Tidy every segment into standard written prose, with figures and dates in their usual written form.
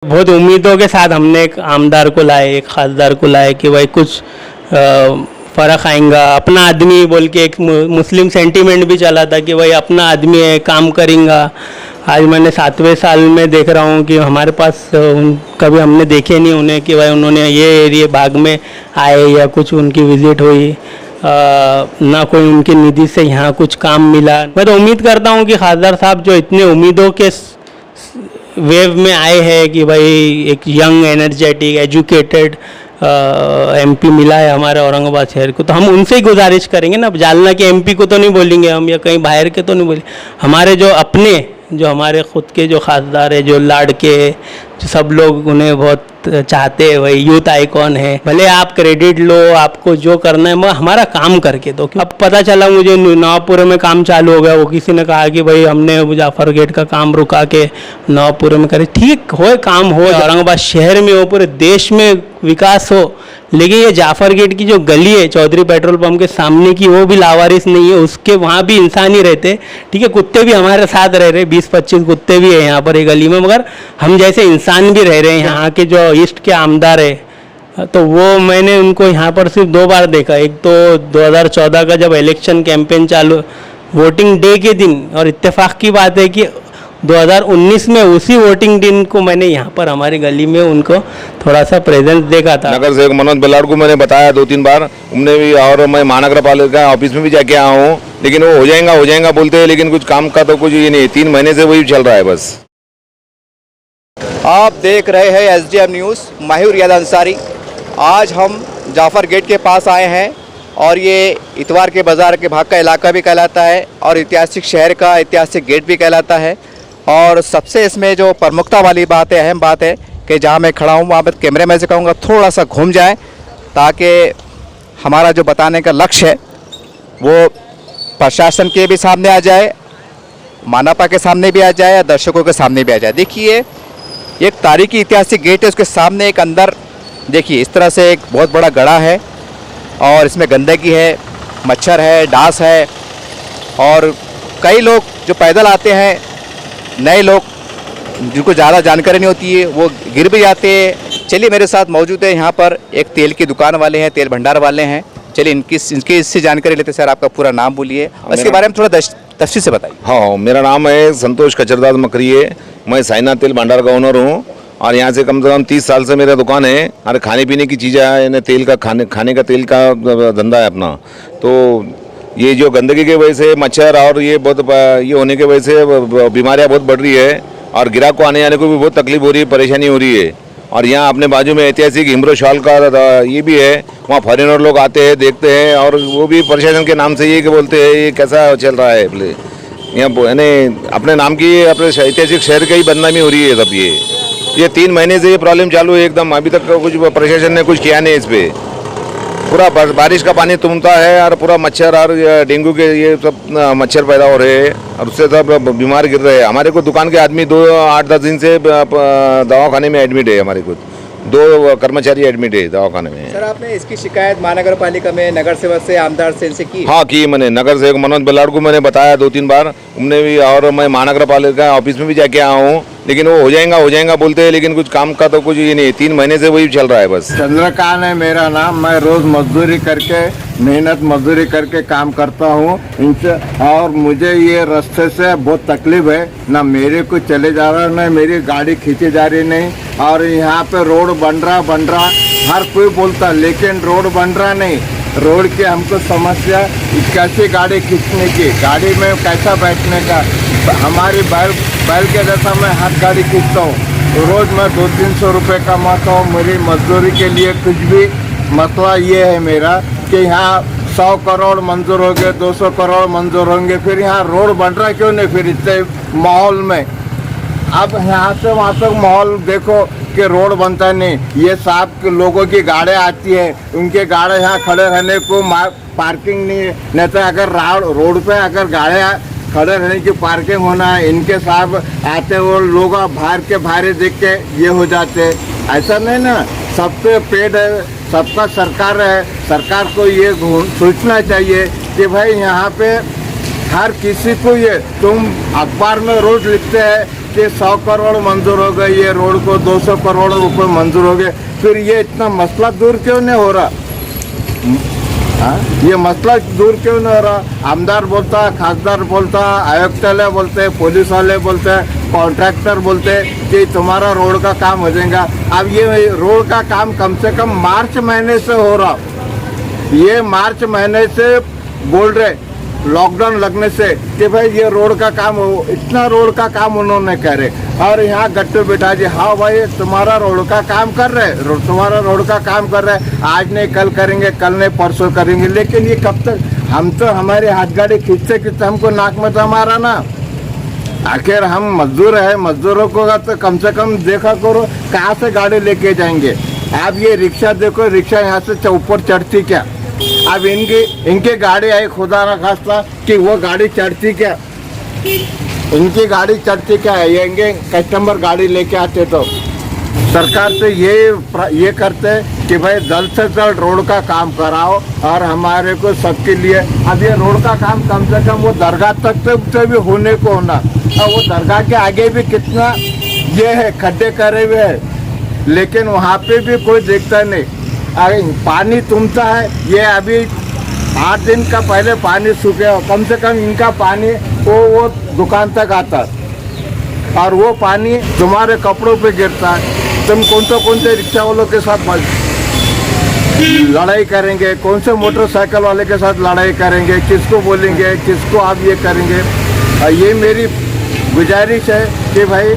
बहुत उम्मीदों के साथ हमने एक आमदार को लाए, एक खासदार को लाए कि भाई कुछ फ़र्क आएगा, अपना आदमी बोल के एक मुस्लिम सेंटीमेंट भी चला था कि भाई अपना आदमी है, काम करेंगा। आज मैंने 7वें साल में देख रहा हूँ कि हमारे पास कभी हमने देखे नहीं उन्हें कि भाई उन्होंने ये एरिए भाग में आए या कुछ उनकी विज़िट हुई, ना कोई उनकी निधि से यहाँ कुछ काम मिला। मैं तो उम्मीद करता हूँ कि खासदार साहब जो इतने उम्मीदों के वेव में आए हैं कि भाई एक यंग एनर्जेटिक एजुकेटेड एमपी मिला है हमारे औरंगाबाद शहर को, तो हम उनसे ही गुजारिश करेंगे ना। जालना के एमपी को तो नहीं बोलेंगे हम, या कहीं बाहर के तो नहीं बोलेंगे, हमारे जो अपने जो हमारे ख़ुद के जो खासदार है, जो लाड़के, जो सब लोग उन्हें बहुत चाहते हैं, वही यूथ आइकॉन है। भले आप क्रेडिट लो, आपको जो करना है मैं हमारा काम करके दो। अब पता चला मुझे नवापुर में काम चालू हो गया, वो किसी ने कहा कि भाई हमने जाफर गेट का काम रुका के नवापुर में करे। ठीक हो, काम हो, औरंगाबाद शहर में हो, पूरे देश में विकास हो, लेकिन ये जाफर गेट की जो गली है चौधरी पेट्रोल पंप के सामने की, वो भी लावारिस नहीं है, उसके वहाँ भी इंसान ही रहते। ठीक है, कुत्ते भी हमारे साथ रह रहे, 20-25 कुत्ते भी हैं यहाँ पर एक गली में, मगर हम जैसे इंसान भी रह रहे हैं। यहाँ के जो ईस्ट के आमदार है, तो वो मैंने उनको यहाँ पर सिर्फ 2 बार देखा। एक तो 2014 का जब इलेक्शन कैंपेन चालू, वोटिंग डे के दिन, और इत्तेफाक की बात है कि 2019 में उसी वोटिंग दिन को मैंने यहाँ पर हमारी गली में उनको थोड़ा सा प्रेजेंस देखा था। नगर सेवक मनोज बल्लाड़ को मैंने बताया 2-3 बार, उनने भी, और मैं महानगर पालिका ऑफिस में भी जाके आया हूँ, लेकिन वो हो जाएगा बोलते हैं, लेकिन कुछ काम का तो कुछ ये नहीं। 3 महीने से वही चल रहा है बस। आप देख रहे हैं SDM न्यूज़, मैं हूं रियाद अंसारी। आज हम जाफर गेट के पास आए हैं और ये इतवार के बाज़ार के भाग का इलाका भी कहलाता है और ऐतिहासिक शहर का ऐतिहासिक गेट भी कहलाता है। और सबसे इसमें जो प्रमुखता वाली बात है, अहम बात है कि जहाँ मैं खड़ा हूँ वहाँ पर कैमरे में से कहूँगा थोड़ा सा घूम जाए, ताकि हमारा जो बताने का लक्ष्य है वो प्रशासन के भी सामने आ जाए, मानवता के सामने भी आ जाए, या दर्शकों के सामने भी आ जाए। देखिए, एक तारीखी ऐतिहासिक गेट है, उसके सामने एक अंदर देखिए इस तरह से एक बहुत बड़ा गड़ा है और इसमें गंदगी है, मच्छर है, डांस है, और कई लोग जो पैदल आते हैं, नए लोग जिनको ज़्यादा जानकारी नहीं होती है, वो गिर भी जाते हैं। चलिए, मेरे साथ मौजूद है यहाँ पर एक तेल की दुकान वाले हैं, तेल भंडार वाले हैं। चलिए इनकी इससे जानकारी लेते। सर, आपका पूरा नाम बोलिए और इसके बारे में थोड़ा तफसील से बताइए। हाँ, मेरा नाम है संतोष कचरदास मकरिए, मैं साइनाथ तेल भंडार का ओनर हूँ, और यहाँ से कम 30 साल से मेरा दुकान है। और खाने पीने की चीज़ें है, तेल का खाने का तेल का धंधा है अपना। तो ये जो गंदगी की वजह से मच्छर और ये होने की वजह से बीमारियाँ बहुत बढ़ रही है, और ग्राहक को आने जाने को भी बहुत तकलीफ हो रही है, परेशानी हो रही है। और यहाँ अपने बाजू में ऐतिहासिक हिमरो शॉल का ये भी है, वहाँ फॉरेनर लोग आते हैं, देखते हैं, और वो भी प्रशासन के नाम से ये कि बोलते हैं ये कैसा चल रहा है। बोले यहाँ यानी अपने नाम की, अपने ऐतिहासिक शहर की ही बदनामी हो रही है सब। ये 3 महीने से ये प्रॉब्लम चालू है एकदम, अभी तक कुछ प्रशासन ने कुछ किया नहीं इस पर। पूरा बारिश का पानी तुमता है और पूरा मच्छर और डेंगू के ये सब मच्छर पैदा हो रहे हैं, और उससे सब बीमार गिर रहे हैं। हमारे को दुकान के आदमी 8-10 दिन से दवाखाने में एडमिट है, हमारे को 2 कर्मचारी एडमिट है दवाखाने में। सर, आपने इसकी शिकायत महानगर पालिका में नगर सेवक से, आमदार से, इनसे की? हाँ, की मैंने। नगर सेवक मनोज बल्लाड़ को मैंने बताया 2-3 बार, उनने भी, और मैं महानगर पालिका ऑफिस में भी जाके आया हूँ, लेकिन वो हो जाएगा बोलते हैं, लेकिन कुछ काम का तो कुछ ये नहीं। 3 महीने से वही चल रहा है बस। चंद्रकांत है मेरा नाम, मैं रोज मजदूरी करके, मेहनत मजदूरी करके काम करता हूँ इनसे, और मुझे ये रास्ते से बहुत तकलीफ है। ना मेरे को चले जा रहा, ना मेरी गाड़ी खींची जा रही नहीं। और यहाँ पे रोड बन रहा हर कोई बोलता, लेकिन रोड बन रहा नहीं। रोड की हमको समस्या, कैसे गाड़ी खींचने की, गाड़ी में कैसा बैठने का। हमारी बैल के जैसा मैं हाथ गाड़ी खींचता हूँ, रोज़ मैं 200-300 रुपये कमाता हूँ मेरी मजदूरी के लिए। कुछ भी मसला ये है मेरा कि यहाँ 100 करोड़ मंजूर हो गए, 200 करोड़ मंजूर होंगे, फिर यहाँ रोड बन रहा क्यों नहीं? फिर इतने माहौल में अब यहाँ से वहाँ तक माहौल देखो कि रोड बनता नहीं। ये साहब के लोगों की गाड़ियाँ आती है, उनके गाड़ियाँ यहाँ खड़े रहने को पार्किंग नहीं तो अगर रोड पे अगर गाड़ियाँ खड़े रहने की पार्किंग होना है, इनके साहब आते वो लोग बाहर के भारी देख के ये हो जाते। ऐसा नहीं ना, सब पे पेड़ है, सबका सरकार है। सरकार को ये सोचना चाहिए कि भाई यहाँ पे हर किसी को ये, तुम अखबार में रोज लिखते हैं कि 100 करोड़ मंजूर हो गए, ये रोड को 200 करोड़ रुपए मंजूर हो गए, फिर ये इतना मसला दूर क्यों नहीं हो रहा? ये मसला दूर क्यों नहीं हो रहा? आमदार बोलता, खासदार बोलता, आयुक्तालय बोलते, पुलिस वाले बोलते, कॉन्ट्रैक्टर बोलते कि तुम्हारा रोड का काम हो जाएगा। अब ये रोड का काम कम से कम मार्च महीने से हो रहा। ये मार्च महीने से बोल रहे लॉकडाउन लगने से कि भाई ये रोड का काम हो, इतना रोड का काम उन्होंने करे, और यहाँ गट्टू बिठा जी, हाँ भाई तुम्हारा रोड का काम कर रहे, तुम्हारा रोड का काम कर रहे, आज नहीं कल करेंगे, कल नहीं परसों करेंगे, लेकिन ये कब तक? हम तो हमारे हाथ गाड़ी खींचते खींचते हमको नाक में तो हमारा ना, आखिर हम मजदूर है, मजदूरों को तो कम से कम देखा करो कहाँ से गाड़ी लेके जाएंगे। आप ये रिक्शा देखो, रिक्शा यहाँ से ऊपर चढ़ती क्या? अब इनकी गाड़ी आई, खुदा ना खास्ता कि वो गाड़ी चढ़ती क्या? इनकी गाड़ी चढ़ती क्या है? ये इनके कस्टमर गाड़ी लेके आते तो सरकार से ये करते कि भाई जल्द से जल्द रोड का काम कराओ और हमारे को सबके लिए। अब ये रोड का काम कम से कम वो दरगाह तक तो भी होने को होना, और वो दरगाह के आगे भी कितना ये है, खड्डे करे हुए है, लेकिन वहाँ पे भी कोई देखता नहीं। पानी तुमता है, ये अभी 8 दिन का पहले पानी सूखे, कम से कम इनका पानी वो दुकान तक आता, और वो पानी तुम्हारे कपड़ों पे गिरता है। तुम कौन से रिक्शा वालों के साथ लड़ाई करेंगे, कौन से मोटरसाइकिल वाले के साथ लड़ाई करेंगे, किसको बोलेंगे, किसको आप ये करेंगे? ये मेरी गुजारिश है कि भाई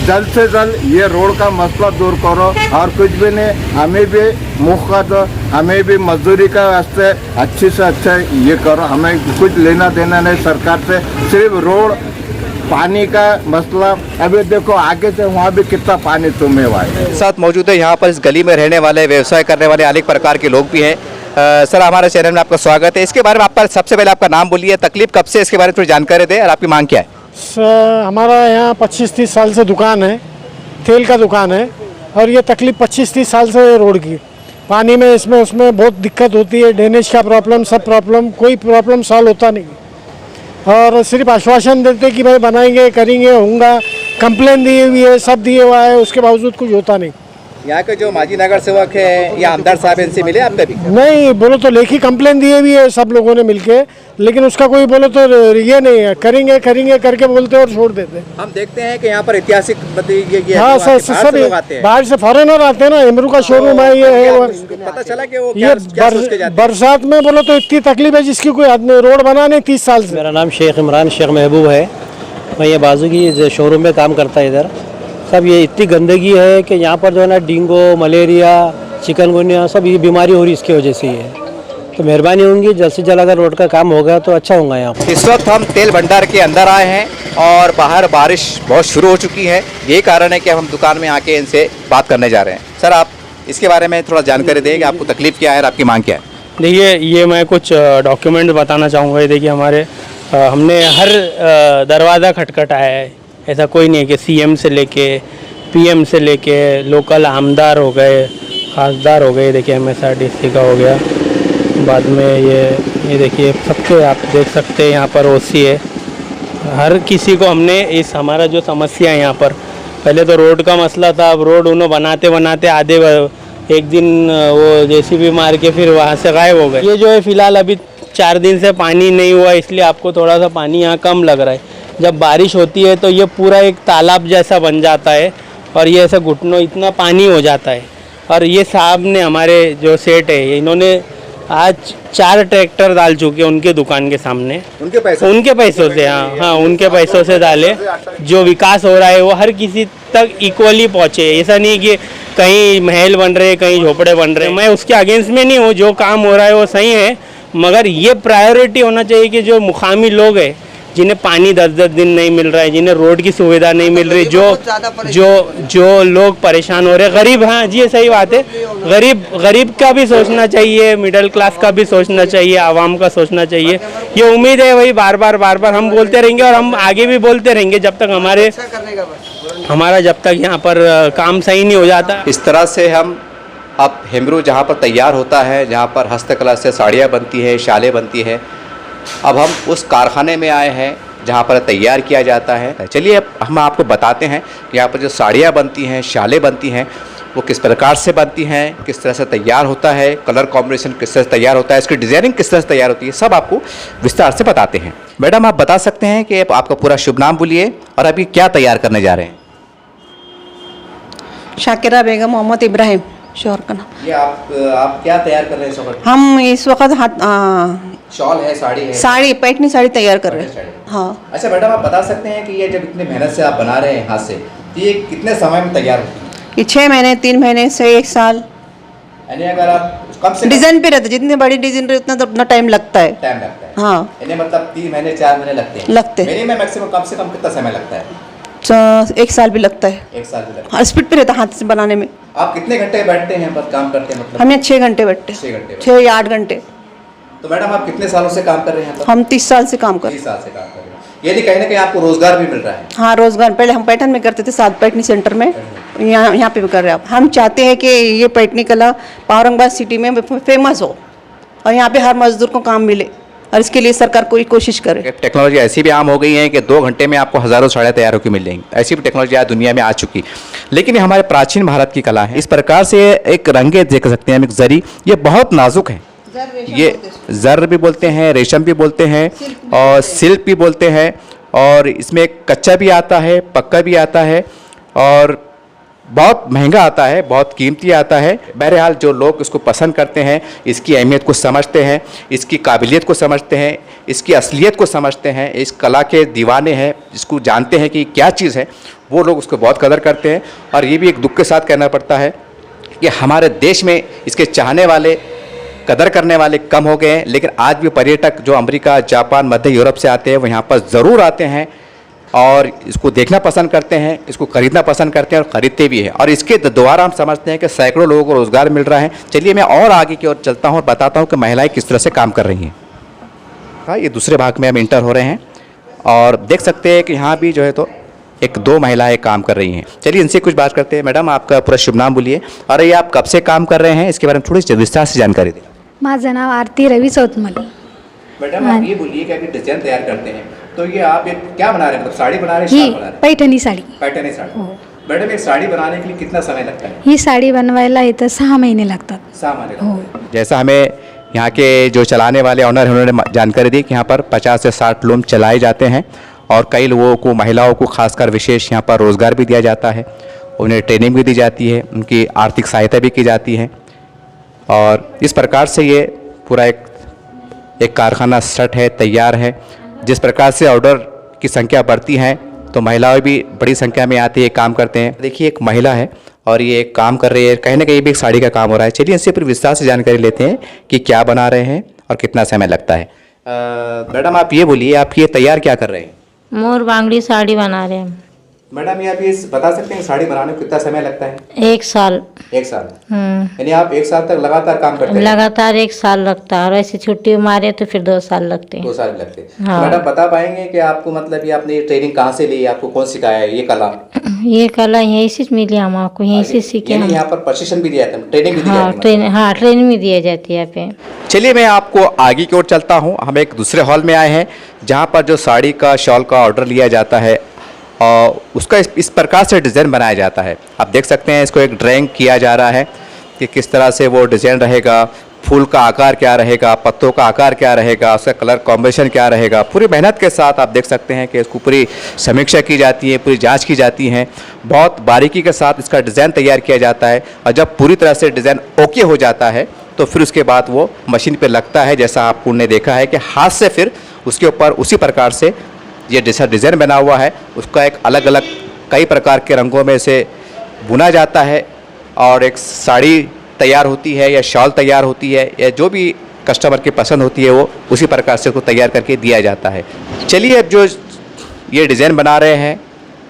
जल्द से जल्द ये रोड का मसला दूर करो, और कुछ भी नहीं, हमें भी मौका दो, हमें भी मजदूरी का वास्ते अच्छे से अच्छा ये करो, हमें कुछ लेना देना नहीं सरकार से, सिर्फ रोड पानी का मसला। अभी देखो आगे से वहाँ भी कितना पानी तुम्हें हुआ है। साथ मौजूद है यहाँ पर इस गली में रहने वाले, व्यवसाय करने वाले अनेक प्रकार के लोग भी हैं। सर, हमारे चैनल में आपका स्वागत है। इसके बारे में आपका सबसे पहले आपका नाम बोलिए, तकलीफ कब से, इसके बारे में थोड़ी जानकारी दें, और आपकी मांग क्या है? सर, हमारा यहाँ 25-30 साल से दुकान है, तेल का दुकान है, और ये तकलीफ 25-30 साल से है रोड की। पानी में इसमें उसमें बहुत दिक्कत होती है, ड्रेनेज का प्रॉब्लम, सब प्रॉब्लम, कोई प्रॉब्लम सॉल्व होता नहीं, और सिर्फ आश्वासन देते कि भाई बनाएंगे, करेंगे, होगा, कंप्लेन दिए हुई है, सब दिए हुआ है, उसके बावजूद कुछ होता नहीं। यहाँ के जो माजी नगर सेवक है या आमदार साहब, इनसे मिले आप कभी? नहीं, बोलो तो लेखी कंप्लेन दिए हुई है सब लोगों ने मिलके, लेकिन उसका कोई बोलो तो ये नहीं है, करेंगे करके बोलते और छोड़ देते। हम देखते हैं कि यहाँ पर ऐतिहासिक हाँ सर, सब बाहर से फॉरेनर आते हैं ना, इमरू का शोरूम है, ये है, पता चला कि वो ये बरसात में बोलो तो इतनी तकलीफ है जिसकी कोई आदमी रोड बनाने 30 साल से। मेरा नाम शेख इमरान शेख महबूब है, मैं ये बाजू की शोरूम में काम करता है इधर। सब ये इतनी गंदगी है कि यहाँ पर जो है ना डेंगू, मलेरिया, चिकनगुनिया, सब ये बीमारी हो रही इसकी वजह से ही है। तो मेहरबानी होंगी जल्द से जल्द अगर रोड का काम होगा तो अच्छा होगा। यहाँ इस वक्त हम तेल भंडार के अंदर आए हैं और बाहर बारिश बहुत शुरू हो चुकी है, यही कारण है कि हम दुकान में आके इनसे बात करने जा रहे हैं। सर, आप इसके बारे में थोड़ा जानकारी दें कि आपको तकलीफ क्या है और आपकी मांग क्या है? देखिए, ये मैं कुछ डॉक्यूमेंट बताना चाहूँगा। ये देखिए, हमने हर दरवाज़ा खटखटाया है, ऐसा कोई नहीं है कि सीएम से लेके पीएम से लेके लोकल आमदार हो गए, खासदार हो गए, देखिए MSRDC का हो गया, बाद में ये देखिए सबके आप देख सकते हैं यहाँ पर ओसी है। हर किसी को हमने इस हमारा जो समस्या है यहाँ पर, पहले तो रोड का मसला था, अब रोड उन्होंने बनाते आधे एक दिन वो JCB मार के फिर वहाँ से गायब हो गए। ये जो है फ़िलहाल अभी 4 दिन से पानी नहीं हुआ, इसलिए आपको थोड़ा सा पानी यहाँ कम लग रहा है। जब बारिश होती है तो ये पूरा एक तालाब जैसा बन जाता है, और ये ऐसा घुटनों इतना पानी हो जाता है। और ये साहब ने, हमारे जो सेठ है, इन्होंने आज 4 ट्रैक्टर डाल चुके हैं उनके दुकान के सामने, उनके पैसों से। हाँ, उनके पैसों से डाले। जो विकास हो रहा है वो हर किसी तक इक्वली पहुँचे, ऐसा नहीं कि कहीं महल बन रहे, कहीं झोपड़े बन रहे। मैं उसके अगेंस्ट में नहीं हूँ, जो काम हो रहा है वो सही है, मगर ये प्रायोरिटी होना चाहिए कि जो मुकामी लोग हैं, जिन्हें पानी 10-10 दिन नहीं मिल रहा है, जिन्हें रोड की सुविधा नहीं मिल रही, जो लोग परेशान हो रहे हैं, गरीब, हाँ जी, ये सही बात है, गरीब का भी सोचना चाहिए, मिडिल क्लास का भी सोचना चाहिए, आवाम का सोचना चाहिए। ये उम्मीद है, वही बार बार हम बोलते रहेंगे, और हम आगे भी बोलते रहेंगे जब तक हमारा जब तक यहाँ पर काम सही नहीं हो जाता। इस तरह से हम अब हेमरू जहाँ पर तैयार होता है, जहाँ पर हस्तकला से साड़ियाँ बनती है, शालें बनती है, अब हम उस कारखाने में आए हैं जहाँ पर तैयार किया जाता है। चलिए अब हम आपको बताते हैं कि यहाँ पर जो साड़ियाँ बनती हैं, शालें बनती हैं, वो किस प्रकार से बनती हैं, किस तरह से तैयार होता है, कलर कॉम्बिनेशन किस तरह से तैयार होता है, इसकी डिज़ाइनिंग किस तरह से तैयार होती है, सब आपको विस्तार से बताते हैं। मैडम आप बता सकते हैं कि आपका पूरा शुभ नाम बोलिए और अभी क्या तैयार करने जा रहे हैं? शाकिरा बेगम मोहम्मद इब्राहिम शोहर का नाम। ये आप क्या तैयार कर रहे हैं इस वक्त? हम इस वक्त शॉल है, साड़ी है? साड़ी, पैठनी साड़ी तैयार कर रहे हैं। हाँ। अच्छा मैडम आप बता सकते हैं कि ये जब इतनी मेहनत से आप बना रहे हैं हाथ से, तो ये कितने समय में तैयार होती है? ये 6 महीने, 3 महीने से 1 साल, यानी अगर आप कम से डिजाइन पे रहता है। जितनी बड़ी डिजाइन रहती है उतना टाइम लगता है। टाइम लगता है। हाँ, यानी मतलब 3 महीने 4 महीने लगते हैं। मिनिमम मैक्सिमम कम से कम कितना समय लगता है? 1 साल भी लगता है। 1 साल भी लगता हाँ, स्पीड पे रहता है हाथ से बनाने में। है। आप कितने घंटे बैठते हैं बस काम करते हैं मतलब? हम यहाँ 6 घंटे बैठते 6 घंटे। 6 या 8 घंटे। तो मैडम आप कितने सालों से काम कर रहे हैं यहाँ पर? हम 30 साल से काम कर रहे 30 साल से काम कर रहे हैं। यानी कहीं ना कहीं आपको रोजगार भी मिल रहा है। हैं। हाँ, रोजगार। पहले हम पैठन में करते थे, साथ पैठनी सेंटर में। यहाँ पे भी कर रहे हैं। हम चाहते हैं कि ये पैठनी कला औरंगाबाद सिटी में फेमस हो और यहाँ पे हर मजदूर को काम मिले, और इसके लिए सरकार कोई कोशिश करे। टेक्नोलॉजी ऐसी भी आम हो गई है कि 2 घंटे में आपको हज़ारों साड़ियाँ तैयार होकर मिल जाएंगी। ऐसी भी टेक्नोलॉजी आज दुनिया में आ चुकी, लेकिन ये हमारे प्राचीन भारत की कला है। इस प्रकार से एक रंगे देख सकते हैं हम, एक जरी, ये बहुत नाजुक है। ये जर भी बोलते हैं, रेशम भी बोलते हैं और सिल्क भी बोलते हैं, और इसमें कच्चा भी आता है, पक्का भी आता है, और बहुत महंगा आता है, बहुत कीमती आता है। बहरहाल जो लोग इसको पसंद करते हैं, इसकी अहमियत को समझते हैं, इसकी काबिलियत को समझते हैं, इसकी असलियत को समझते हैं, इस कला के दीवाने हैं, इसको जानते हैं कि क्या चीज़ है, वो लोग उसको बहुत कदर करते हैं। और ये भी एक दुख के साथ कहना पड़ता है कि हमारे देश में इसके चाहने वाले, कदर करने वाले कम हो गए हैं। लेकिन आज भी पर्यटक जो अमेरिका, जापान, मध्य यूरोप से आते हैं, वो यहाँ पर ज़रूर आते हैं और इसको देखना पसंद करते हैं, इसको खरीदना पसंद करते हैं और ख़रीदते भी हैं। और इसके द्वारा हम समझते हैं कि सैकड़ों लोगों को रोज़गार मिल रहा है। चलिए मैं और आगे की ओर चलता हूँ और बताता हूँ कि महिलाएं किस तरह से काम कर रही हैं। हाँ, ये दूसरे भाग में हम इंटर हो रहे हैं और देख सकते हैं कि यहाँ भी जो है तो 1-2 महिलाएं काम कर रही हैं। चलिए इनसे कुछ बात करते हैं। मैडम आपका पूरा शुभ नाम बोलिए और ये आप कब से काम कर रहे हैं, इसके बारे में थोड़ी सी विस्तार से जानकारी दें। माझं नाव आरती रवी चौतमल। मैडम आप ये बोलिए कि अगर डिजाइन तैयार करते हैं तो ये आप एक क्या बना रहे हैं, मतलब साड़ी बना रहे हैं, ही शाल बना रहे हैं? पैठणी साडी। पैठणी साड़ी। मैडम एक साड़ी बनाने के लिए कितना समय लगता है? ही साडी बनवायला इथं 6 महिने लागतात। 6 महीने लगते हैं। जैसा हमें यहाँ के जो चलाने वाले ऑनर हैं उन्होंने जानकारी दी कि यहाँ पर 50 से 60 लूम चलाए जाते हैं और कई लोगों को, महिलाओं को खासकर विशेष यहाँ पर रोज़गार भी दिया जाता है, उन्हें ट्रेनिंग भी दी जाती है, उनकी आर्थिक सहायता भी की जाती है। और इस प्रकार से ये पूरा एक कारखाना सेट है, तैयार है। जिस प्रकार से ऑर्डर की संख्या बढ़ती है तो महिलाएं भी बड़ी संख्या में आती है, काम करते हैं। देखिए एक महिला है और ये एक काम कर रही है, कहीं ना कहीं भी एक साड़ी का काम हो रहा है। चलिए इससे फिर विस्तार से जानकारी लेते हैं कि क्या बना रहे हैं और कितना समय लगता है। मैडम आप ये बोलिए, आप ये तैयार क्या कर रहे हैं? मोर बांगड़ी साड़ी बना रहे हैं। मैडम ये आप ये बता सकते हैं साड़ी बनाने में कितना समय लगता है? 1 साल। 1 साल। यानी आप 1 साल तक लगातार काम करते हैं? लगातार 1 साल लगता है और ऐसी छुट्टी मारे तो फिर 2 साल लगते हैं। 2 साल लगते हैं। हाँ। तो मैडम बता पाएंगे कि आपको मतलब ये आपने ट्रेनिंग कहाँ से ली, आपको कौन सिखाया है ये कला? ये कला यहीं से मिली हम आपको, यहीं से सीखे हम। यहाँ पर प्रशिक्षण भी दिया था, ट्रेनिंग भी दी हाँ, जाती है? ट्रेनिंग भी दी जाती है यहाँ पे। चलिए मैं आपको आगे की ओर चलता हूँ। हम एक दूसरे हॉल में आए हैं जहाँ पर जो साड़ी का, शॉल का ऑर्डर लिया जाता है और उसका इस प्रकार से डिज़ाइन बनाया जाता है। आप देख सकते हैं इसको एक ड्राइंग किया जा रहा है कि किस तरह से वो डिज़ाइन रहेगा, फूल का आकार क्या रहेगा, पत्तों का आकार क्या रहेगा, उसका कलर कॉम्बिनेशन क्या रहेगा। पूरी मेहनत के साथ आप देख सकते हैं कि इसको पूरी समीक्षा की जाती है, पूरी जांच की जाती है, बहुत बारीकी के साथ इसका डिज़ाइन तैयार किया जाता है। और जब पूरी तरह से डिज़ाइन ओके हो जाता है तो फिर उसके बाद वो मशीन पर लगता है। जैसा आपने देखा है कि हाथ से फिर उसके ऊपर उसी प्रकार से ये जैसा डिज़ाइन बना हुआ है उसका एक अलग अलग कई प्रकार के रंगों में से बुना जाता है और एक साड़ी तैयार होती है या शॉल तैयार होती है या जो भी कस्टमर की पसंद होती है वो उसी प्रकार से उसको तैयार करके दिया जाता है। चलिए अब जो ये डिज़ाइन बना रहे हैं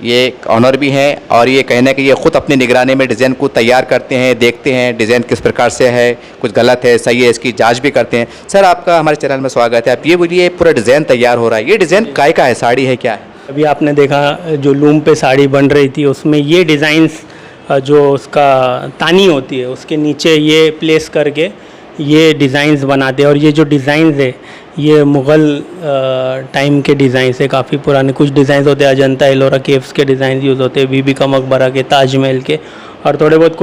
ये एक ऑनर भी हैं और ये कहीं ना कहीं ये ख़ुद अपनी निगरानी में डिज़ाइन को तैयार करते हैं, देखते हैं डिज़ाइन किस प्रकार से है, कुछ गलत है, सही है, इसकी जांच भी करते हैं। सर आपका हमारे चैनल में स्वागत है। आप ये बोलिए पूरा डिज़ाइन तैयार हो रहा है, ये डिज़ाइन काय का है, साड़ी है क्या है? अभी आपने देखा जो लूम पे साड़ी बन रही थी उसमें ये डिज़ाइंस जो उसका तानी होती है उसके नीचे ये प्लेस करके ये डिज़ाइंस बनाते हैं। और ये जो डिज़ाइंस है ये मुग़ल टाइम के डिज़ाइन से काफ़ी पुराने कुछ डिज़ाइन होते हैं, अजंता एलोरा केव्स के डिज़ाइन यूज़ होते हैं, बीबी का मकबरा के, ताजमहल के, और थोड़े बहुत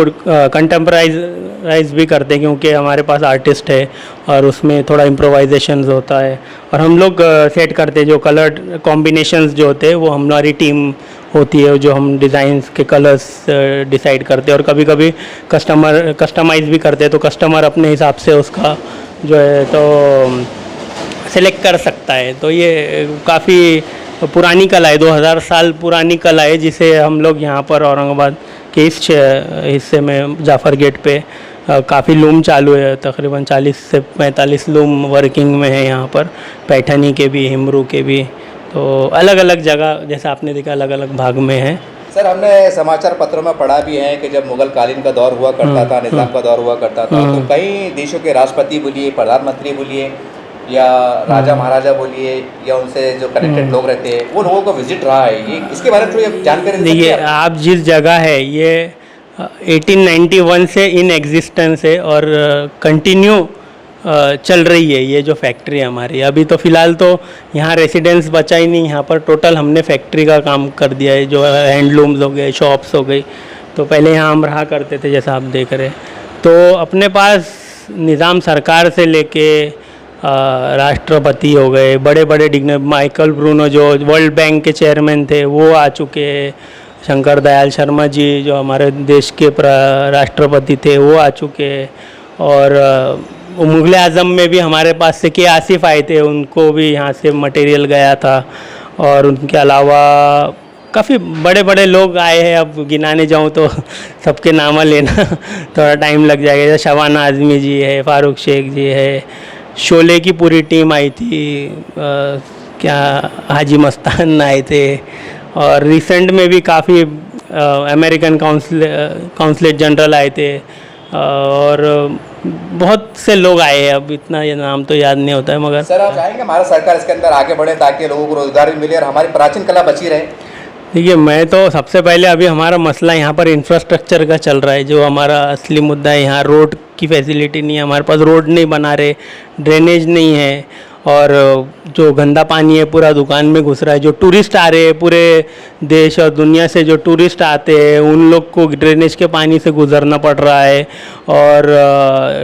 कंटेम्पराइज भी करते हैं क्योंकि हमारे पास आर्टिस्ट है और उसमें थोड़ा इम्प्रोवाइजेशन होता है। और हम लोग सेट करते हैं जो कलर कॉम्बिनेशंस जो होते हैं वो हमारी टीम होती है, जो हम डिज़ाइंस के कलर्स डिसाइड करते हैं और कभी कभी कस्टमाइज़ भी करते हैं, तो कस्टमर अपने हिसाब से उसका जो है तो सेलेक्ट कर सकता है। तो ये काफ़ी पुरानी कला है, 2000 साल पुरानी कला है, जिसे हम लोग यहाँ पर औरंगाबाद के इस हिस्से में जाफर गेट पे काफ़ी लूम चालू है, तकरीबन 40 से 45 लूम वर्किंग में है यहाँ पर, पैठनी के भी, हिमरू के भी, तो अलग अलग जगह जैसा आपने देखा अलग अलग भाग में है। सर, हमने समाचार पत्रों में पढ़ा भी है कि जब मुगल कालीन का दौर हुआ करता था, निज़ाम का दौर हुआ करता था, तो कई देशों के राष्ट्रपति बोलिए, प्रधानमंत्री बोलिए या राजा महाराजा बोलिए या उनसे जो कनेक्टेड लोग रहते हैं वो लोगों को विजिट रहा है। ये इसके बारे में थोड़ी जानकारी देखिए, आप जिस जगह है ये 1891 से इन एग्जिस्टेंस है और कंटिन्यू चल रही है ये जो फैक्ट्री है हमारी। अभी तो फ़िलहाल तो यहाँ रेसिडेंस बचा ही नहीं, यहाँ पर टोटल हमने फैक्ट्री का काम कर दिया है, जो हैंडलूम्स हो गए, शॉप्स हो गई। तो पहले यहाँ हम रहा करते थे जैसा आप देख रहे हैं। तो अपने पास निज़ाम सरकार से लेके राष्ट्रपति हो गए, बड़े बड़े डिग्नरी, माइकल ब्रूनो जो वर्ल्ड बैंक के चेयरमैन थे वो आ चुके हैं, शंकर दयाल शर्मा जी जो हमारे देश के राष्ट्रपति थे वो आ चुके हैं, और मुग़ल आज़म में भी हमारे पास से के आसिफ आए थे, उनको भी यहाँ से मटेरियल गया था। और उनके अलावा काफ़ी बड़े बड़े लोग आए हैं, अब गिनाने जाऊँ तो सबके नाम लेना थोड़ा टाइम लग जाएगा। जैसे शबाना आज़मी जी है, फ़ारूक शेख जी है, शोले की पूरी टीम आई थी, क्या हाजी मस्तान आए थे, और रिसेंट में भी काफ़ी अमेरिकन काउंसलेट जनरल आए थे, और बहुत से लोग आए हैं। अब इतना ये नाम तो याद नहीं होता है, मगर सर आप चाहेंगे हमारा सरकार इसके अंदर आगे बढ़े ताकि लोगों को रोजगार भी मिले और हमारी प्राचीन कला बची रहे? देखिए, मैं तो सबसे पहले अभी हमारा मसला यहाँ पर इंफ्रास्ट्रक्चर का चल रहा है, जो हमारा असली मुद्दा है। यहाँ रोड की फैसिलिटी नहीं है, हमारे पास रोड नहीं बना रहे, ड्रेनेज नहीं है, और जो गंदा पानी है पूरा दुकान में घुस रहा है। जो टूरिस्ट आ रहे हैं पूरे देश और दुनिया से, जो टूरिस्ट आते हैं उन लोग को ड्रेनेज के पानी से गुजरना पड़ रहा है। और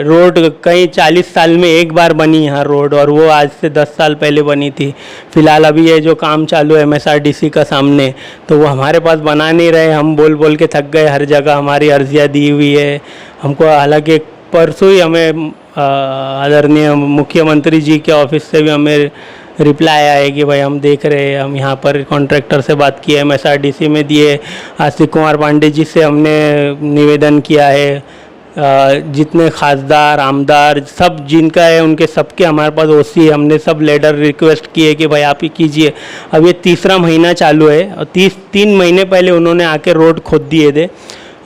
रोड कई 40 साल में एक बार बनी यहाँ रोड, और वो आज से 10 साल पहले बनी थी। फ़िलहाल अभी ये जो काम चालू है MSRDC का सामने, तो वो हमारे पास बना नहीं रहे। हम बोल बोल के थक गए, हर जगह हमारी अर्जियाँ दी हुई है हमको। हालांकि परसों ही हमें आदरणीय मुख्यमंत्री जी के ऑफिस से भी हमें रिप्लाई आया है कि भाई हम देख रहे हैं, हम यहाँ पर कॉन्ट्रैक्टर से बात की है, MSRDC में दिए, आशिक कुमार पांडे जी से हमने निवेदन किया है, जितने खासदार आमदार सब जिनका है उनके सबके हमारे पास OC है, हमने सब लेटर रिक्वेस्ट किए कि भाई आप ही कीजिए। अब ये तीसरा महीना चालू है और 3 महीने पहले उन्होंने आके रोड खोद दिए थे,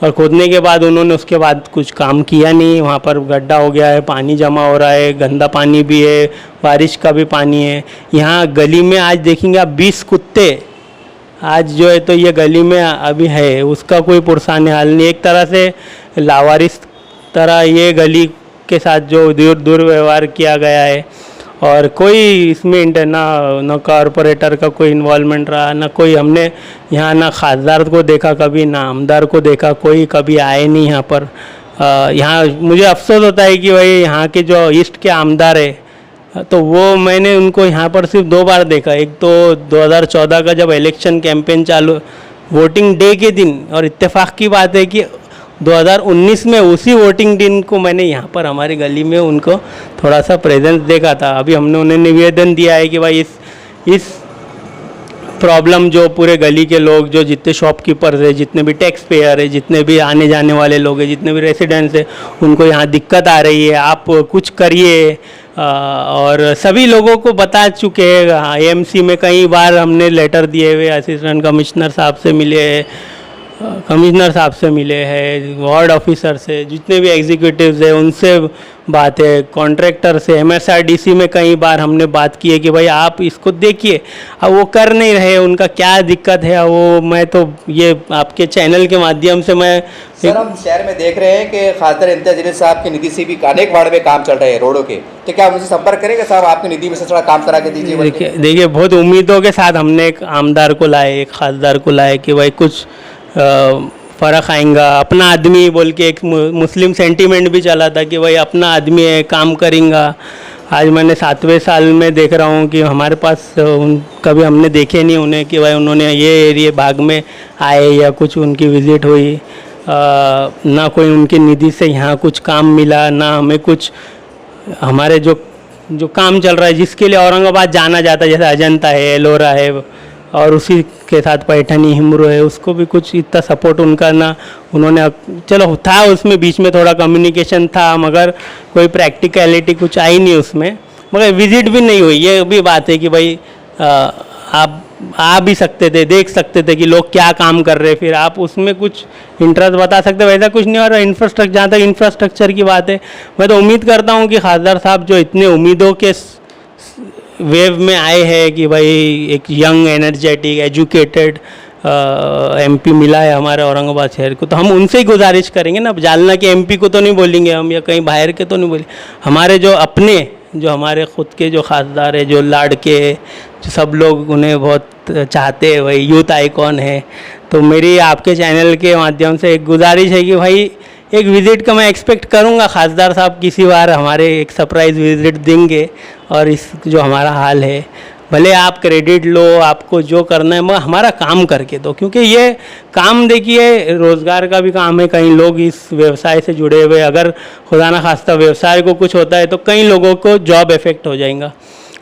और खोदने के बाद उन्होंने उसके बाद कुछ काम किया नहीं। वहाँ पर गड्ढा हो गया है, पानी जमा हो रहा है, गंदा पानी भी है, बारिश का भी पानी है। यहाँ गली में आज देखेंगे आप 20 कुत्ते आज जो है तो ये गली में अभी है, उसका कोई पुरसान हाल नहीं। एक तरह से लावारिस तरह ये गली के साथ जो दुर्व्यवहार किया गया है, और कोई इसमें ना कॉरपोरेटर का कोई इन्वॉल्वमेंट रहा, ना कोई हमने यहाँ ना खासदार को देखा कभी, ना आमदार को देखा, कोई कभी आए नहीं यहाँ पर। यहाँ मुझे अफसोस होता है कि भाई यहाँ के जो ईस्ट के आमदार है तो वो मैंने उनको यहाँ पर सिर्फ 2 बार देखा। एक तो 2014 का जब इलेक्शन कैंपेन चालू, वोटिंग डे के दिन, और इत्तेफाक की बात है कि 2019 में उसी वोटिंग दिन को मैंने यहाँ पर हमारी गली में उनको थोड़ा सा प्रेजेंस देखा था। अभी हमने उन्हें निवेदन दिया है कि भाई इस प्रॉब्लम जो पूरे गली के लोग, जो जितने शॉपकीपर्स है, जितने भी टैक्स पेयर है, जितने भी आने जाने वाले लोग हैं, जितने भी रेसिडेंट्स हैं, उनको यहाँ दिक्कत आ रही है, आप कुछ करिए। और सभी लोगों को बता चुके हैं। AMC में कई बार हमने लेटर दिए हुए, असिस्टेंट कमिश्नर साहब से मिले, कमिश्नर साहब से मिले हैं, वार्ड ऑफिसर से, जितने भी एग्जीक्यूटिव्स हैं उनसे बात है, कॉन्ट्रैक्टर से, एमएसआरडीसी में कई बार हमने बात की है कि भाई आप इसको देखिए। अब वो कर नहीं रहे, उनका क्या दिक्कत है वो मैं तो ये आपके चैनल के माध्यम से मैं सर हम शहर में देख रहे हैं कि खासदार इम्तियाज जलील साहब की निधि से भी अनेक वार्ड में काम चल रहे हैं रोडों के, तो क्या आप मुझसे संपर्क करेंगे साहब, आपकी निधि में से थोड़ा काम करा के दीजिए। देखिए बहुत उम्मीदों के साथ हमने एक आमदार को लाए, एक खासदार को लाए कि भाई कुछ फ़र्क आएगा, अपना आदमी बोल के एक मुस्लिम सेंटीमेंट भी चला था कि भाई अपना आदमी है, काम करेंगा। आज मैंने 7वें साल में देख रहा हूँ कि हमारे पास कभी हमने देखे नहीं उन्हें कि भाई उन्होंने ये एरिया भाग में आए या कुछ उनकी विज़िट हुई, ना कोई उनकी निधि से यहाँ कुछ काम मिला, ना हमें कुछ हमारे जो काम चल रहा है जिसके लिए औरंगाबाद जाना जाता है, जैसे अजंता है, एलोरा है और उसी के साथ पैठनी हिमरू है, उसको भी कुछ इतना सपोर्ट उनका ना उन्होंने, चलो था उसमें बीच में थोड़ा कम्युनिकेशन था मगर कोई प्रैक्टिकलिटी कुछ आई नहीं उसमें, मगर विजिट भी नहीं हुई। ये भी बात है कि भाई आप आ भी सकते थे, देख सकते थे कि लोग क्या काम कर रहे हैं, फिर आप उसमें कुछ इंटरेस्ट बता सकते, वैसा कुछ नहीं। और इंफ्रास्ट्रक्चर, जहाँ तक इंफ्रास्ट्रक्चर की बात है, मैं तो उम्मीद करता हूँ कि खासदार साहब जो इतने उम्मीदों के वेव में आए हैं कि भाई एक यंग एनर्जेटिक एजुकेटेड एमपी मिला है हमारे औरंगाबाद शहर को, तो हम उनसे ही गुजारिश करेंगे ना, जालना के एमपी को तो नहीं बोलेंगे हम या कहीं बाहर के तो नहीं बोलेंगे, हमारे जो अपने जो हमारे ख़ुद के जो खासदार है, जो लाड़के, जो सब लोग उन्हें बहुत चाहते हैं, वही यूथ आइकॉन है। तो मेरी आपके चैनल के माध्यम से एक गुजारिश है कि भाई एक विज़िट का मैं एक्सपेक्ट करूंगा, खासदार साहब किसी बार हमारे एक सरप्राइज़ विज़िट देंगे और इस जो हमारा हाल है, भले आप क्रेडिट लो, आपको जो करना है मगर हमारा काम करके दो, क्योंकि ये काम देखिए रोज़गार का भी काम है, कई लोग इस व्यवसाय से जुड़े हुए, अगर खुदा ना खास्ता व्यवसाय को कुछ होता है तो कई लोगों को जॉब इफेक्ट हो जाएगा।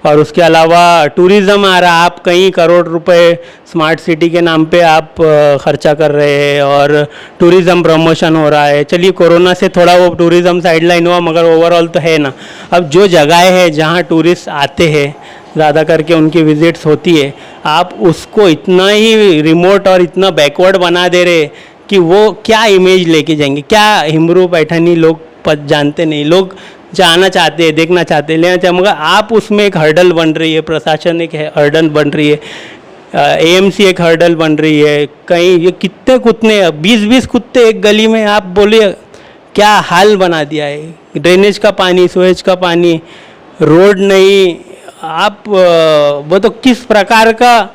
और उसके अलावा टूरिज़्म आ रहा, आप कई करोड़ रुपए स्मार्ट सिटी के नाम पे आप खर्चा कर रहे हैं और टूरिज़्म प्रमोशन हो रहा है। चलिए कोरोना से थोड़ा वो टूरिज़्म साइडलाइन हुआ मगर ओवरऑल तो है ना। अब जो जगह है जहाँ टूरिस्ट आते हैं ज़्यादा करके, उनकी विज़िट्स होती है, आप उसको इतना ही रिमोट और इतना बैकवर्ड बना दे रहे कि वो क्या इमेज लेके जाएंगे, क्या हिमरू पैठनी लोग जानते नहीं, लोग जाना चाहते हैं, देखना चाहते हैं, लेना चाहते, मगर आप उसमें एक हर्डल बन रही है, प्रशासन एक हर्डल बन रही है, एएमसी एक हर्डल बन रही है, कहीं ये कितने कुत्ते 20-20 कुत्ते एक गली में, आप बोलिए क्या हाल बना दिया है। ड्रेनेज का पानी, सुएज का पानी, रोड नहीं, आप वो तो किस प्रकार का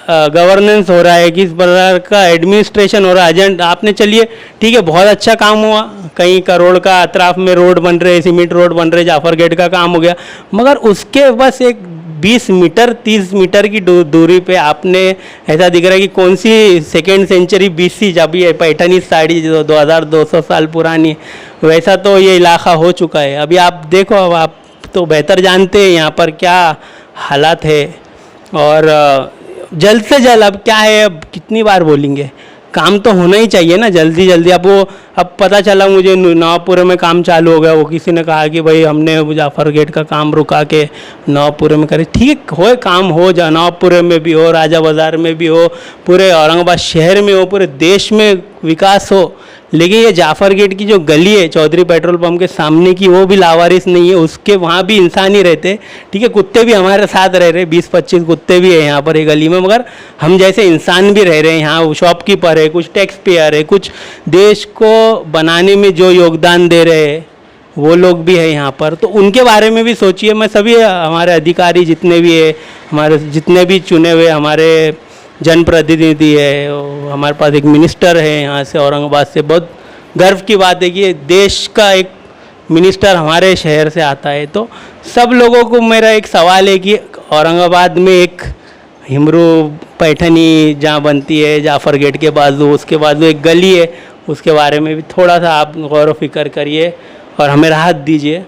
गवर्नेंस हो रहा है, किस प्रकार का एडमिनिस्ट्रेशन हो रहा है। एजेंट आपने, चलिए ठीक है बहुत अच्छा काम हुआ, कई करोड़ का अतराफ में रोड बन रहे, सीमेंट रोड बन रहे, जाफर गेट का काम हो गया, मगर उसके बस एक 20 मीटर 30 मीटर की दूरी पे आपने ऐसा दिख रहा है कि कौन सी सेकेंड सेंचुरी BC, जब ये पैठनी साड़ी जो 2200 साल पुरानी, वैसा तो ये इलाका हो चुका है। अभी आप देखो, अब आप तो बेहतर जानते हैं यहाँ पर क्या हालात है। और जल्द से जल्द, अब क्या है, अब कितनी बार बोलेंगे, काम तो होना ही चाहिए ना जल्दी जल्दी। अब पता चला मुझे नवापुरे में काम चालू हो गया, वो किसी ने कहा कि भाई हमने जाफर गेट का काम रुका के नवापुरे में करे, ठीक हो, काम हो, नवापुरे में भी हो, राजा बाज़ार में भी हो, पूरे औरंगाबाद शहर में हो, पूरे देश में विकास हो, लेकिन ये जाफर गेट की जो गली है चौधरी पेट्रोल पंप के सामने की, वो भी लावारिस नहीं है, उसके वहाँ भी इंसान ही रहते, ठीक है, कुत्ते भी हमारे साथ रह रहे, 20-25 कुत्ते भी है यहाँ पर ये गली में, मगर हम जैसे इंसान भी रह रहे हैं यहाँ, शॉपकीपर है, कुछ टैक्स पेयर है, कुछ देश को बनाने में जो योगदान दे रहे हैं वो लोग भी है यहाँ पर, तो उनके बारे में भी सोचिए। मैं सभी हमारे अधिकारी जितने भी है, हमारे जितने भी चुने हुए हमारे जनप्रतिनिधि है, हमारे पास एक मिनिस्टर है यहाँ से औरंगाबाद से, बहुत गर्व की बात है कि देश का एक मिनिस्टर हमारे शहर से आता है। तो सब लोगों को मेरा एक सवाल है कि औरंगाबाद में एक हिमरू पैठनी जहाँ बनती है जाफर गेट के बाजू, उसके बाजू एक गली है, उसके बारे में भी थोड़ा सा आप गौर फिक्र करिए और हमें राहत दीजिए।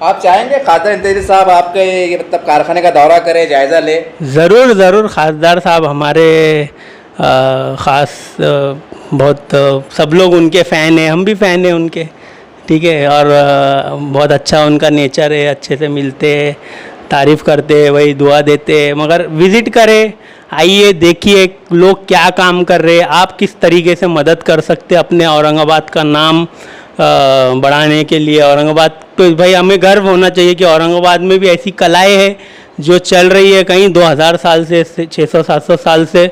आप चाहेंगे खासदार इम्तियाज साहब आपके ये मतलब कारखाने का दौरा करें, जायज़ा ले? ज़रूर ज़रूर, खासदार साहब हमारे ख़ास बहुत सब लोग उनके फ़ैन हैं, हम भी फ़ैन हैं उनके, ठीक है, और बहुत अच्छा उनका नेचर है, अच्छे से मिलते हैं, तारीफ़ करते हैं, वही दुआ देते हैं, मगर विज़िट करें, आइए देखिए लोग क्या काम कर रहे हैं, आप किस तरीके से मदद कर सकते हैं अपने औरंगाबाद का नाम बढ़ाने के लिए। औरंगाबाद तो भाई हमें गर्व होना चाहिए कि औरंगाबाद में भी ऐसी कलाएं हैं जो चल रही है कहीं 2000 साल से 600-700 साल से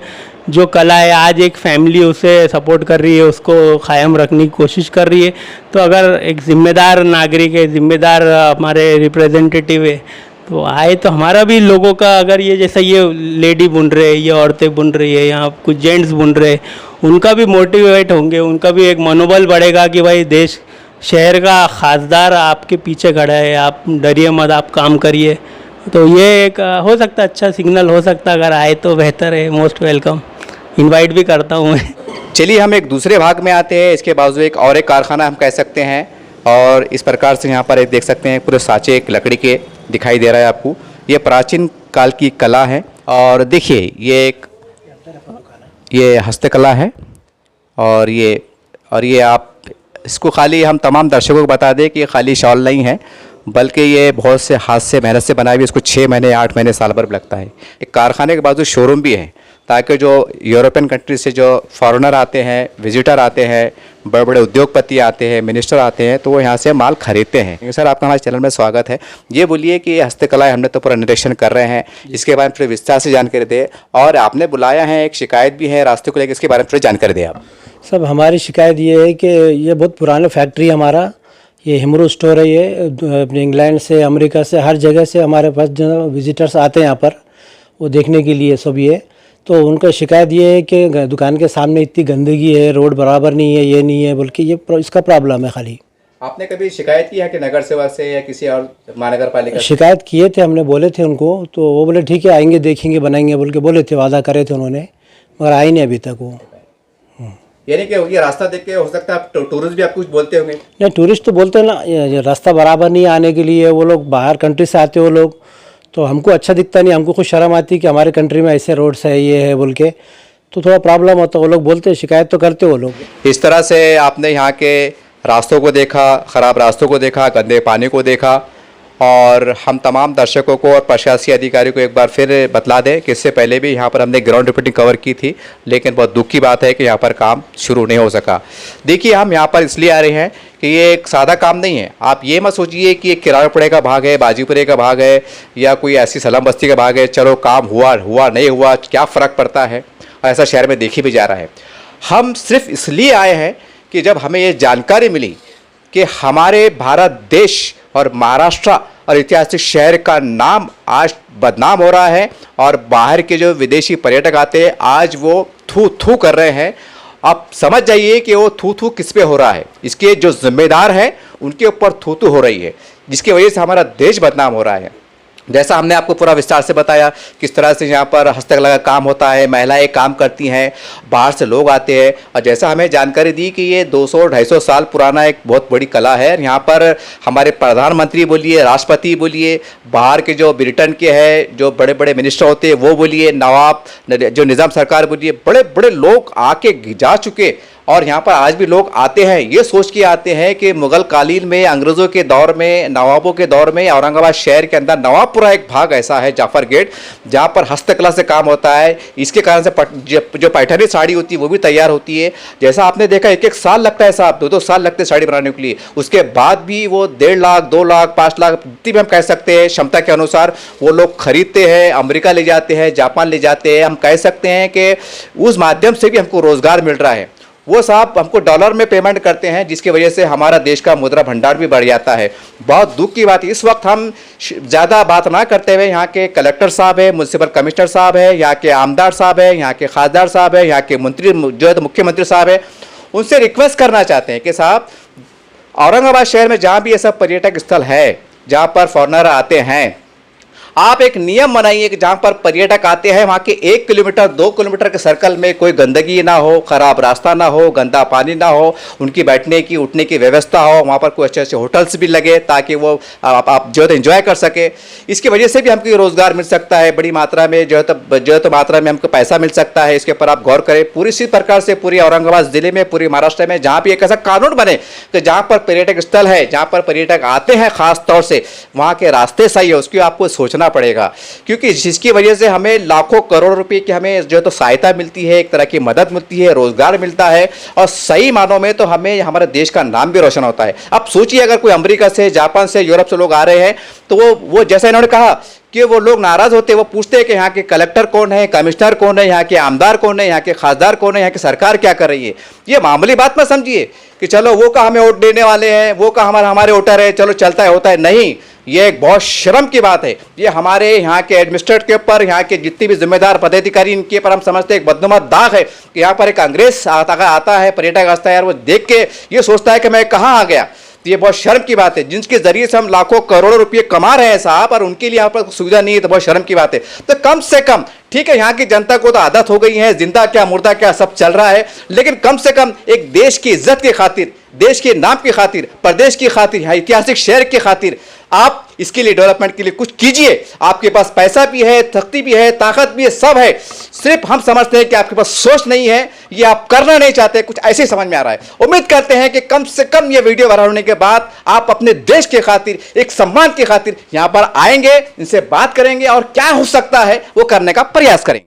जो कला है, आज एक फैमिली उसे सपोर्ट कर रही है, उसको कायम रखने की कोशिश कर रही है। तो अगर एक ज़िम्मेदार नागरिक है, ज़िम्मेदार हमारे रिप्रेजेंटेटिव है, तो आए तो हमारा भी लोगों का, अगर ये जैसे ये लेडी बुन रहे हैं, ये औरतें बुन रही है, यहाँ कुछ जेंट्स बुन रहे हैं, उनका भी मोटिवेट होंगे, उनका भी एक मनोबल बढ़ेगा कि भाई देश शहर का खासदार आपके पीछे खड़ा है, आप डरिए मत, आप काम करिए। तो ये एक हो सकता है अच्छा सिग्नल हो सकता है, अगर आए तो बेहतर है। मोस्ट वेलकम, इनवाइट भी करता हूँ मैं। चलिए हम एक दूसरे भाग में आते हैं। इसके बाजू एक और एक कारखाना हम कह सकते हैं, और इस प्रकार से यहाँ पर एक देख सकते हैं पूरे साँचे एक लकड़ी के दिखाई दे रहा है आपको। ये प्राचीन काल की कला है, और देखिए ये हस्तकला है, और ये आप इसको खाली हम तमाम दर्शकों को बता दें कि ये खाली शॉल नहीं है, बल्कि ये बहुत से हाथ से मेहनत से बनाई हुई, इसको 6 महीने 8 महीने साल भर लगता है। एक कारखाने के बाजू शोरूम भी है, ताकि जो यूरोपियन कंट्री से जो फॉरेनर आते हैं, विजिटर आते हैं, बड़े बड़े उद्योगपति आते हैं, मिनिस्टर आते हैं, तो वो यहाँ से माल खरीदते हैं। सर आपका हमारे चैनल में स्वागत है। ये बोलिए कि ये हस्तकला हमने तो पूरा निरीक्षण कर रहे हैं, इसके बारे में थोड़ी विस्तार से जानकारी दें, और आपने बुलाया है, एक शिकायत भी है रास्ते को लेकर, इसके बारे में थोड़ी जानकारी दें आप। सब हमारी शिकायत ये है कि ये बहुत पुराना फैक्ट्री है हमारा, ये हिमरू स्टोर है, ये अपने इंग्लैंड से, अमेरिका से, हर जगह से हमारे पास जो विजिटर्स आते हैं यहाँ पर वो देखने के लिए सब ये। तो उनका शिकायत ये है कि दुकान के सामने इतनी गंदगी है, रोड बराबर नहीं है, ये नहीं है, बल्कि ये इसका प्रॉब्लम है खाली। आपने कभी शिकायत की है कि नगर सेवक से या किसी और महानगर पालिका? शिकायत किए थे, हमने बोले थे उनको, तो वो बोले ठीक है आएंगे, देखेंगे, बनाएंगे बोल के बोले थे, वादा करे थे उन्होंने, मगर आए नहीं अभी तक वो। यानी कि ये रास्ता देख के हो सकता है आप टूरिस्ट भी आप कुछ बोलते होंगे? नहीं, टूरिस्ट तो बोलते हैं ना, ये रास्ता बराबर नहीं आने के लिए, वो लोग बाहर कंट्री से आते वो लोग, तो हमको अच्छा दिखता नहीं, हमको कुछ शर्म आती कि हमारे कंट्री में ऐसे रोड्स है, ये है बोल के, तो थोड़ा प्रॉब्लम होता। वो लोग बोलते हैं, शिकायत तो करते वो लोग। इस तरह से आपने यहाँ के रास्तों को देखा, ख़राब रास्तों को देखा, गंदे पानी को देखा, और हम तमाम दर्शकों को और प्रशासकीय अधिकारियों को एक बार फिर बतला दें कि इससे पहले भी यहाँ पर हमने ग्राउंड रिपोर्टिंग कवर की थी, लेकिन बहुत दुख की बात है कि यहाँ पर काम शुरू नहीं हो सका। देखिए हम यहाँ पर इसलिए आ रहे हैं कि ये एक सादा काम नहीं है। आप ये मत सोचिए कि ये किराड़पुरे का भाग है, बाजीपुरे का भाग है, या कोई ऐसी सलाम बस्ती का भाग है, चलो काम हुआ नहीं हुआ क्या फ़र्क पड़ता है, और ऐसा शहर में देखी भी जा रहा है। हम सिर्फ इसलिए आए हैं कि जब हमें ये जानकारी मिली कि हमारे भारत देश और महाराष्ट्र और ऐतिहासिक शहर का नाम आज बदनाम हो रहा है, और बाहर के जो विदेशी पर्यटक आते हैं आज वो थू थू कर रहे हैं। आप समझ जाइए कि वो थू थू किस पे हो रहा है, इसके जो जिम्मेदार हैं उनके ऊपर थू थू हो रही है, जिसकी वजह से हमारा देश बदनाम हो रहा है। जैसा हमने आपको पूरा विस्तार से बताया किस तरह से यहाँ पर हस्तकला का काम होता है, महिलाएं काम करती हैं, बाहर से लोग आते हैं, और जैसा हमें जानकारी दी कि ये 200-250 साल पुराना एक बहुत बड़ी कला है। यहाँ पर हमारे प्रधानमंत्री बोलिए, राष्ट्रपति बोलिए, बाहर के जो ब्रिटेन के हैं जो बड़े बड़े मिनिस्टर होते हैं वो बोलिए, नवाब जो निज़ाम सरकार बोलिए, बड़े बड़े लोग आके जा चुके, और यहाँ पर आज भी लोग आते हैं ये सोच के आते हैं कि मुग़ल कालीन में, अंग्रेज़ों के दौर में, नवाबों के दौर में औरंगाबाद शहर के अंदर नवाबपुरा एक भाग ऐसा है, जाफर गेट, जहाँ पर हस्तकला से काम होता है। इसके कारण से जो पैठनी साड़ी होती है वो भी तैयार होती है। जैसा आपने देखा 1-1 साल लगता है साहब, 2-2 साल लगते हैं साड़ी बनाने के लिए, उसके बाद भी वो 1.5 लाख 2 लाख 5 लाख जितनी भी हम कह सकते हैं क्षमता के अनुसार वो लोग खरीदते हैं, अमेरिका ले जाते हैं, जापान ले जाते हैं। हम कह सकते हैं कि उस माध्यम से भी हमको रोज़गार मिल रहा है। वो साहब हमको डॉलर में पेमेंट करते हैं, जिसकी वजह से हमारा देश का मुद्रा भंडार भी बढ़ जाता है। बहुत दुख की बात, इस वक्त हम ज़्यादा बात ना करते हुए यहाँ के कलेक्टर साहब है, म्यूनसिपल कमिश्नर साहब है, यहाँ के आमदार साहब है, यहाँ के खासदार साहब है, यहाँ के मंत्री जो है मुख्यमंत्री साहब है, उनसे रिक्वेस्ट करना चाहते हैं कि साहब औरंगाबाद शहर में जहाँ भी ये सब पर्यटक स्थल है, जहाँ पर फॉरनर आते हैं, आप एक नियम बनाइए कि जहाँ पर पर्यटक आते हैं वहाँ के 1 किलोमीटर 2 किलोमीटर के सर्कल में कोई गंदगी ना हो, ख़राब रास्ता ना हो, गंदा पानी ना हो, उनकी बैठने की उठने की व्यवस्था हो, वहाँ पर कोई अच्छे अच्छे होटल्स भी लगे ताकि वो आप जो है एंजॉय कर सके। इसकी वजह से भी हमको रोज़गार मिल सकता है, बड़ी मात्रा में जो है मात्रा में हमको पैसा मिल सकता है। इसके ऊपर आप गौर करें। पूरी इसी प्रकार से पूरी औरंगाबाद ज़िले में, पूरी महाराष्ट्र में जहाँ भी एक ऐसा कानून बने कि जहाँ पर पर्यटक स्थल है, जहाँ पर पर्यटक आते हैं ख़ास तौर से, वहाँ के रास्ते सही है, उसकी आपको सोचना करना पड़ेगा, क्योंकि जिसकी वजह से हमें लाखों करोड़ रुपए की हमें जो है तो सहायता मिलती है, एक तरह की मदद मिलती है, रोजगार मिलता है, और सही मानों में तो हमें हमारे देश का नाम भी रोशन होता है। अब सोचिए अगर कोई अमेरिका से, जापान से, यूरोप से लोग आ रहे हैं तो वो जैसा इन्होंने कहा कि वो लोग नाराज होते हैं, वो पूछते हैं कि यहाँ के कलेक्टर कौन है, कमिश्नर कौन है, यहाँ के आमदार कौन है, यहाँ के खासदार कौन है, यहाँ की सरकार क्या कर रही है। ये मामूली बात मत समझिए कि चलो वो का हमें वोट देने वाले हैं, वो का हमारे वोटर है, चलो चलता है होता है, नहीं, ये एक बहुत शर्म की बात है। ये हमारे यहाँ के एडमिनिस्ट्रेटर के ऊपर, यहाँ के जितने भी जिम्मेदार पदाधिकारी, इनके पर हम समझते हैं एक बदनुमा दाग है कि यहाँ पर एक अंग्रेज आता है, पर्यटक आता है, और वो देख के ये सोचता है कि मैं कहाँ आ गया। तो ये बहुत शर्म की बात है, जिनके जरिए से हम लाखों करोड़ों रुपए कमा रहे हैं साहब, और उनके लिए यहाँ पर सुविधा नहीं है, तो बहुत शर्म की बात है। तो कम से कम, ठीक है, यहाँ की जनता को तो आदत हो गई है, जिंदा क्या मुर्दा क्या सब चल रहा है, लेकिन कम से कम एक देश की इज्जत के खातिर, देश के नाम की खातिर, प्रदेश की खातिर, यहाँ ऐतिहासिक शहर की खातिर आप इसके लिए, डेवलपमेंट के लिए कुछ कीजिए। आपके पास पैसा भी है, शक्ति भी है, ताकत भी है, सब है, सिर्फ हम समझते हैं कि आपके पास सोच नहीं है, ये आप करना नहीं चाहते, कुछ ऐसे समझ में आ रहा है। उम्मीद करते हैं कि कम से कम ये वीडियो वायरल होने के बाद आप अपने देश के खातिर, एक सम्मान के खातिर यहाँ पर आएंगे, इनसे बात करेंगे और क्या हो सकता है वो करने का प्रयास करेंगे।